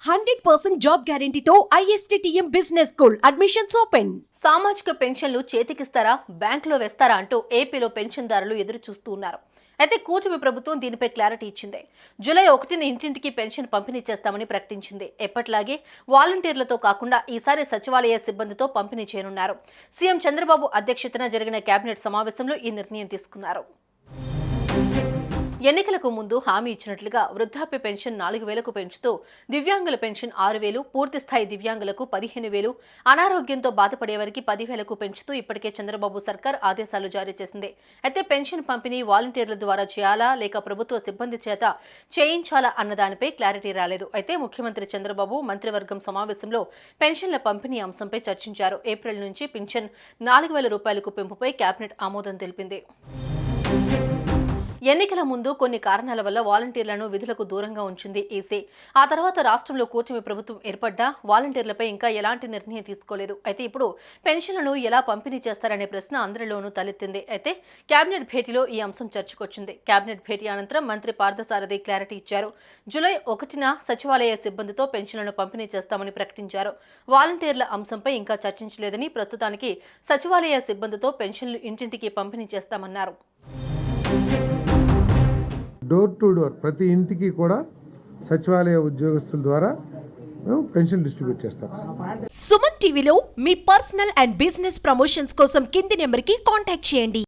100% job గ్యారంటీతో ISTTM business school admissions open. సామాజిక పెన్షన్లు చేతికిస్తారా, బ్యాంకులో వేస్తారా అంటూ ఏపీలో పెన్షన్దారులు ఎదురు చూస్తూ ఉన్నారు. అయితే కూటమి ప్రభుత్వం దీనిపై క్లారిటీ ఇచ్చింది. జూలై 1న ఇంటింటికి పెన్షన్ పంపిణీ చేస్తామని ప్రకటించింది. ఎప్పట్లాగే వాలంటీర్లతో కాకుండా ఈసారి సచివాలయ సిబ్బందితో పంపిణీ చేయనున్నారు. సీఎం చంద్రబాబు అధ్యక్షతన జరిగిన కేబినెట్ సమావేశంలో ఈ నిర్ణయం తీసుకున్నారు. ఎన్నికలకు ముందు హామీ ఇచ్చినట్లుగా వృద్ధాప్య పెన్షన్ 4,000కు పెంచుతూ దివ్యాంగుల పెన్షన్ 6,000, పూర్తిస్థాయి దివ్యాంగులకు 15,000, అనారోగ్యంతో బాధపడేవారికి 10,000కు పెంచుతూ ఇప్పటికే చంద్రబాబు సర్కార్ ఆదేశాలు జారీ చేసింది. అయితే పెన్షన్ పంపిణీ వాలంటీర్ల ద్వారా చేయాలా లేక ప్రభుత్వ సిబ్బంది చేత చేయించాలా అన్నదానిపై క్లారిటీ రాలేదు. అయితే ముఖ్యమంత్రి చంద్రబాబు మంత్రివర్గం సమావేశంలో పెన్షన్ల పంపిణీ అంశంపై చర్చించారు. ఏప్రిల్ నుంచి పెన్షన్ 4,000 రూపాయలకు పెంపుపై కేబినెట్ ఆమోదం తెలిపింది. ఎన్నికల ముందు కొన్ని కారణాల వల్ల వాలంటీర్లను విధులకు దూరంగా ఉంచింది ఈసీ. ఆ తర్వాత రాష్ట్రంలో కూటమి ప్రభుత్వం ఏర్పడ్డా వాలంటీర్లపై ఇంకా ఎలాంటి నిర్ణయం తీసుకోలేదు. అయితే ఇప్పుడు పెన్షన్లను ఎలా పంపిణీ చేస్తారనే ప్రశ్న అందరిలోనూ తలెత్తింది. అయితే కేబినెట్ భేటీలో ఈ అంశం చర్చకొచ్చింది. కేబినెట్ భేటీ అనంతరం మంత్రి పార్థసారథి క్లారిటీ ఇచ్చారు. జూలై 1న సచివాలయ సిబ్బందితో పెన్షన్లను పంపిణీ చేస్తామని ప్రకటించారు. వాలంటీర్ల అంశంపై ఇంకా చర్చించలేదని, ప్రస్తుతానికి సచివాలయ సిబ్బందితో పెన్షన్లు ఇంటింటికి పంపిణీ చేస్తామన్నారు. డోర్ టు డోర్ ప్రతి ఇంటికి కూడా సచివాలయ ఉద్యోగస్తుల ద్వారా మేము పెన్షన్ డిస్ట్రిబ్యూట్ చేస్తాం. సుమన్ టీవీలో మీ పర్సనల్ అండ్ బిజినెస్ ప్రమోషన్స్ కోసం కింది నెంబర్కి కాంటాక్ట్ చేయండి.